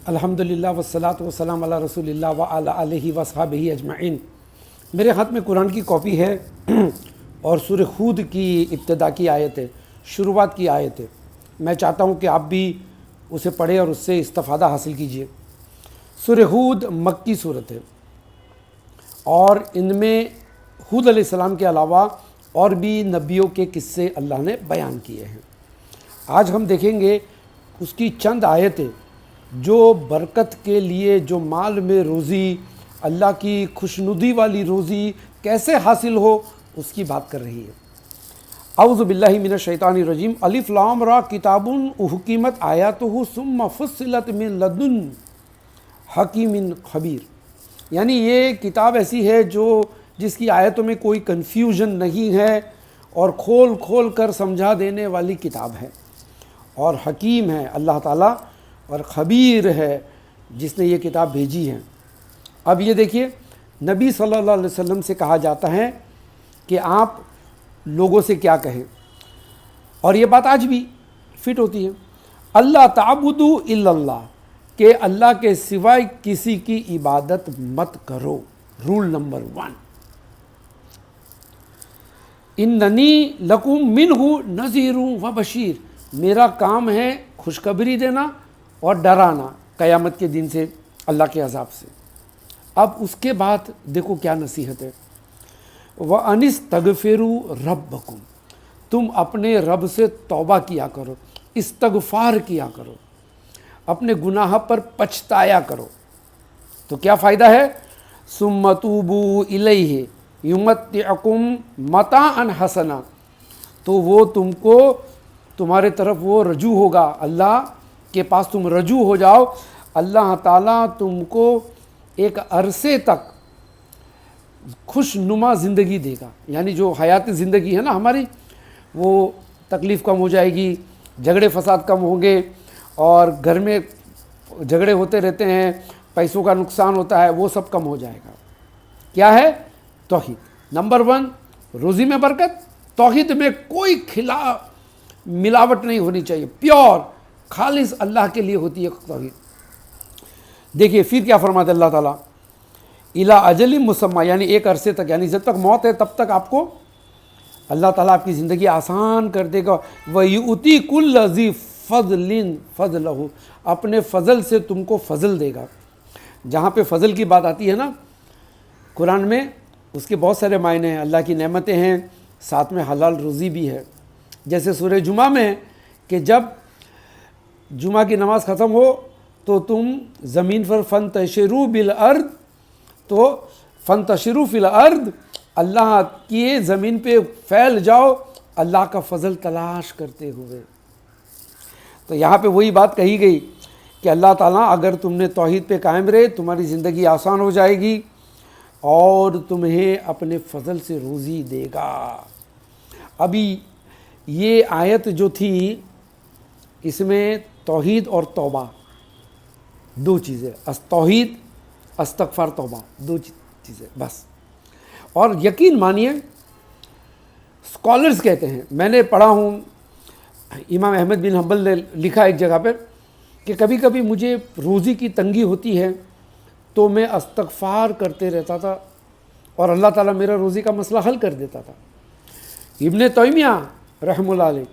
الحمدللہ والصلاۃ والسلام علی رسول اللہ وعلی آلہ وصحبہ اجمعین۔ میرے ہاتھ میں قرآن کی کاپی ہے اور سورہ ہود کی ابتدا کی آیت ہے، شروعات کی آیت ہے۔ میں چاہتا ہوں کہ آپ بھی اسے پڑھیں اور اس سے استفادہ حاصل کیجئے۔ سورہ ہود مکی صورت ہے اور ان میں ہود علیہ السلام کے علاوہ اور بھی نبیوں کے قصے اللہ نے بیان کیے ہیں۔ آج ہم دیکھیں گے اس کی چند آیتیں جو برکت کے لیے، جو مال میں روزی، اللہ کی خوشنودی والی روزی کیسے حاصل ہو، اس کی بات کر رہی ہے۔ اعوذ باللہ من الشیطان الرجیم۔ الف لام را کتاب احکمت آیاتہ ثم فصلت من لدن حکیم خبیر، یعنی یہ کتاب ایسی ہے جس کی آیتوں میں کوئی کنفیوژن نہیں ہے اور کھول کھول کر سمجھا دینے والی کتاب ہے، اور حکیم ہے اللہ تعالیٰ، اور خبیر ہے جس نے یہ کتاب بھیجی ہے۔ اب یہ دیکھیے، نبی صلی اللہ علیہ وسلم سے کہا جاتا ہے کہ آپ لوگوں سے کیا کہیں، اور یہ بات آج بھی فٹ ہوتی ہے۔ اللہ تعبدوا الا اللہ، کہ اللہ کے سوائے کسی کی عبادت مت کرو، رول نمبر 1۔ اننی لکم منہ نذیر و بشیر، میرا کام ہے خوشخبری دینا اور ڈرانا قیامت کے دن سے، اللہ کے عذاب سے۔ اب اس کے بعد دیکھو کیا نصیحت ہے۔ وَأَنِ اسْتَغْفِرُوا رَبَّكُمْ، تم اپنے رب سے توبہ کیا کرو، استغفار کیا کرو، اپنے گناہ پر پچھتایا کرو، تو کیا فائدہ ہے؟ ثُمَّ تُوبُوا إِلَيْهِ يُمَتِّعْكُمْ مَتَاعًا حَسَنًا، تو وہ تم کو تمہارے طرف وہ رجوع ہوگا، اللہ کے پاس تم رجوع ہو جاؤ، اللہ تعالیٰ تم کو ایک عرصے تک خوش نما زندگی دے گا، یعنی جو حیات زندگی ہے نا ہماری، وہ تکلیف کم ہو جائے گی، جھگڑے فساد کم ہوں گے، اور گھر میں جھگڑے ہوتے رہتے ہیں، پیسوں کا نقصان ہوتا ہے، وہ سب کم ہو جائے گا۔ کیا ہے؟ توحید نمبر 1۔ روزی میں برکت، توحید میں کوئی ملاوٹ نہیں ہونی چاہیے، پیور خالص اللہ کے لیے ہوتی ہے توحید۔ دیکھیے پھر کیا فرماتے اللہ تعالیٰ، اِلیٰ اجل مسمى، یعنی ایک عرصے تک، یعنی جب تک موت ہے تب تک آپ کو اللہ تعالیٰ آپ کی زندگی آسان کر دے گا۔ وَيُؤْتِي كُلَّ ذِي فَضْلٍ فَضْلَهُ، اپنے فضل سے تم کو فضل دے گا۔ جہاں پہ فضل کی بات آتی ہے نا قرآن میں، اس کے بہت سارے معنی ہیں، اللہ کی نعمتیں ہیں، ساتھ میں حلال روزی بھی ہے۔ جیسے سورہ جمعہ میں کہ جب جمعہ کی نماز ختم ہو تو تم زمین پر فَانْتَشِرُوا بِالْأَرْضِ، تو فَانْتَشِرُوا فِي الْأَرْضِ، اللہ کی زمین پہ پھیل جاؤ اللہ کا فضل تلاش کرتے ہوئے۔ تو یہاں پہ وہی بات کہی گئی کہ اللہ تعالیٰ اگر تم نے توحید پہ قائم رہے، تمہاری زندگی آسان ہو جائے گی اور تمہیں اپنے فضل سے روزی دے گا۔ ابھی یہ آیت جو تھی اس میں توحید اور توبہ دو چیزیں، توحید استغفار توبہ، دو چیزیں بس۔ اور یقین مانیے اسکالرز کہتے ہیں، میں نے پڑھا ہوں، امام احمد بن حنبل نے لکھا ایک جگہ پر کہ کبھی کبھی مجھے روزی کی تنگی ہوتی ہے تو میں استغفار کرتے رہتا تھا اور اللہ تعالیٰ میرا روزی کا مسئلہ حل کر دیتا تھا۔ ابن تیمیہ رحمہ اللہ علیہ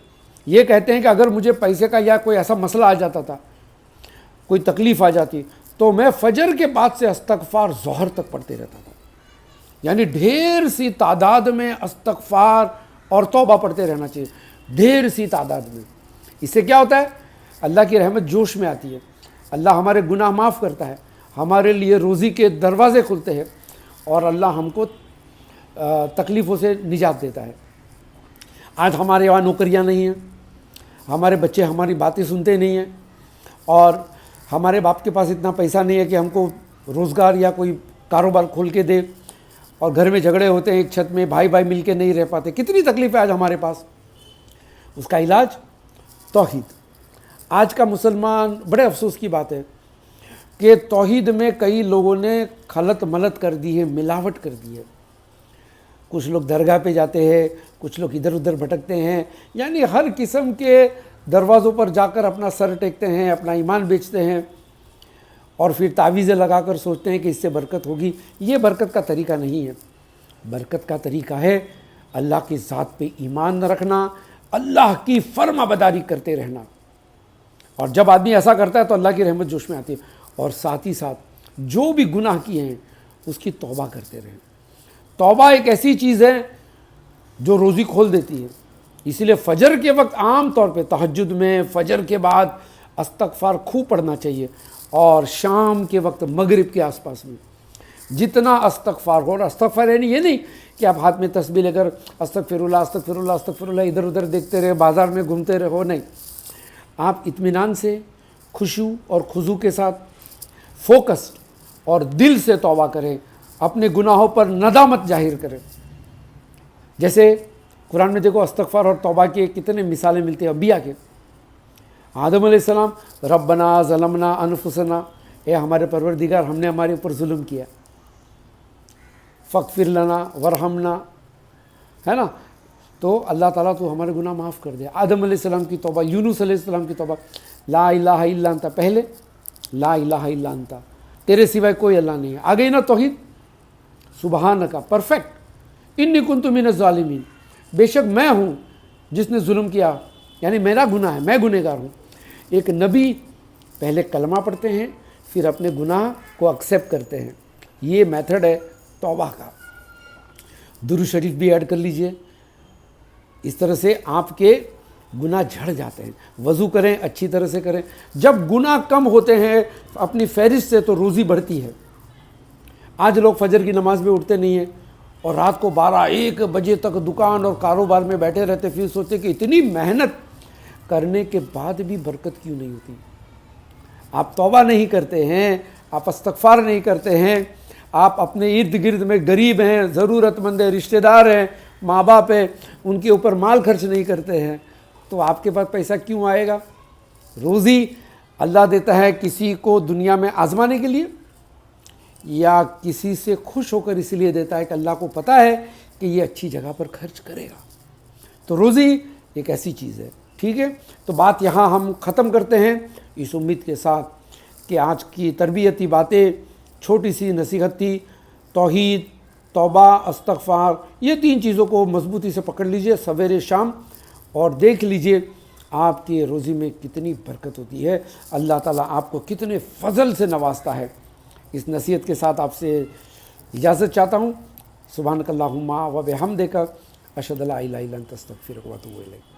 یہ کہتے ہیں کہ اگر مجھے پیسے کا یا کوئی ایسا مسئلہ آ جاتا تھا، کوئی تکلیف آ جاتی، تو میں فجر کے بعد سے استغفار ظہر تک پڑھتے رہتا تھا، یعنی ڈھیر سی تعداد میں استغفار اور توبہ پڑھتے رہنا چاہیے، ڈھیر سی تعداد میں۔ اس سے کیا ہوتا ہے؟ اللہ کی رحمت جوش میں آتی ہے، اللہ ہمارے گناہ معاف کرتا ہے، ہمارے لیے روزی کے دروازے کھلتے ہیں، اور اللہ ہم کو تکلیفوں سے نجات دیتا ہے۔ آج ہمارے یہاں نوکریاں نہیں ہیں، ہمارے بچے ہماری باتیں سنتے نہیں ہیں، اور ہمارے باپ کے پاس اتنا پیسہ نہیں ہے کہ ہم کو روزگار یا کوئی کاروبار کھول کے دے، اور گھر میں جھگڑے ہوتے ہیں، ایک چھت میں بھائی بھائی مل کے نہیں رہ پاتے، کتنی تکلیف ہے آج ہمارے پاس۔ اس کا علاج توحید۔ آج کا مسلمان، بڑے افسوس کی بات ہے کہ توحید میں کئی لوگوں نے خلط ملط کر دی ہے، ملاوٹ کر دی ہے۔ کچھ لوگ درگاہ پہ جاتے ہیں، کچھ لوگ ادھر ادھر بھٹکتے ہیں، یعنی ہر قسم کے دروازوں پر جا کر اپنا سر ٹیکتے ہیں، اپنا ایمان بیچتے ہیں۔ اور پھر تعویذیں لگا کر سوچتے ہیں کہ اس سے برکت ہوگی. یہ برکت کا طریقہ نہیں ہے. برکت کا طریقہ ہے اللہ کی ذات پہ ایمان رکھنا, اللہ کی فرما برداری کرتے رہنا. اور جب آدمی ایسا کرتا ہے تو اللہ کی رحمت جوش میں آتی ہے. اور ساتھ ہی ساتھ جو بھی گناہ کیے ہیں اس کی توبہ کرتے رہیں. توبہ ایک ایسی چیز ہے جو روزی کھول دیتی ہے. اسی لیے فجر کے وقت عام طور پہ تہجد میں فجر کے بعد استغفار خوب پڑھنا چاہیے, اور شام کے وقت مغرب کے آس پاس میں جتنا استغفار ہو. اور استغفار یعنی یہ نہیں کہ آپ ہاتھ میں تسبیح لے کر استغفر اللہ استغفر اللہ استغفر اللہ ادھر ادھر دیکھتے رہے, بازار میں گھومتے رہو. نہیں, آپ اطمینان سے, خشوع اور خضوع کے ساتھ, فوکسڈ اور دل سے توبہ کریں, اپنے گناہوں پر ندامت ظاہر کریں. جیسے قرآن میں دیکھو استغفار اور توبہ کے کتنے مثالیں ملتی ہیں. انبیاء کے, آدم علیہ السلام, ربنا ظلمنا انفسنا, اے ہمارے پروردگار ہم نے ہمارے اوپر ظلم کیا, فاغفر لنا ورحمنا, ہے نا, تو اللہ تعالیٰ تو ہمارے گناہ معاف کر دے. آدم علیہ السلام کی توبہ, یونس علیہ السلام کی توبہ, لا الہ الا انت, پہلے لا الہ الا انت, تیرے سوائے کوئی اللہ نہیں ہے. آگے نا توحید, سبحانک, پرفیکٹ, انی کنت من الظالمین, بے شک میں ہوں جس نے ظلم کیا, یعنی میرا گناہ ہے, میں گنہگار ہوں. ایک نبی پہلے کلمہ پڑھتے ہیں پھر اپنے گناہ کو ایکسیپٹ کرتے ہیں. یہ میتھڈ ہے توبہ کا. درود شریف بھی ایڈ کر لیجئے, اس طرح سے آپ کے گناہ جھڑ جاتے ہیں. وضو کریں, اچھی طرح سے کریں. جب گناہ کم ہوتے ہیں اپنی فہرست سے تو روزی بڑھتی ہے. آج لوگ فجر کی نماز میں اٹھتے نہیں ہیں اور رات کو 12-1 بجے تک دکان اور کاروبار میں بیٹھے رہتے, پھر سوچتے کہ اتنی محنت کرنے کے بعد بھی برکت کیوں نہیں ہوتی. آپ توبہ نہیں کرتے ہیں, آپ استغفار نہیں کرتے ہیں, آپ اپنے ارد گرد میں غریب ہیں, ضرورت مند ہیں, رشتہ دار ہیں, ماں باپ ہیں, ان کے اوپر مال خرچ نہیں کرتے ہیں, تو آپ کے پاس پیسہ کیوں آئے گا. روزی اللہ دیتا ہے کسی کو دنیا میں آزمانے کے لیے, یا کسی سے خوش ہو کر اس لیے دیتا ہے کہ اللہ کو پتہ ہے کہ یہ اچھی جگہ پر خرچ کرے گا. تو روزی ایک ایسی چیز ہے. ٹھیک ہے, تو بات یہاں ہم ختم کرتے ہیں اس امید کے ساتھ کہ آج کی تربیتی باتیں, چھوٹی سی نصیحت تھی. توحید, توبہ, استغفار, یہ 3 چیزوں کو مضبوطی سے پکڑ لیجئے سویرے شام, اور دیکھ لیجئے آپ کی روزی میں کتنی برکت ہوتی ہے. اللہ تعالیٰ آپ کو کتنے فضل سے نوازتا ہے. اس نصیحت کے ساتھ آپ سے اجازت چاہتا ہوں. سبحانک اللہم و بحمدک, اشہد ان لا الہ الا انت استغفرک و اتوب الیک.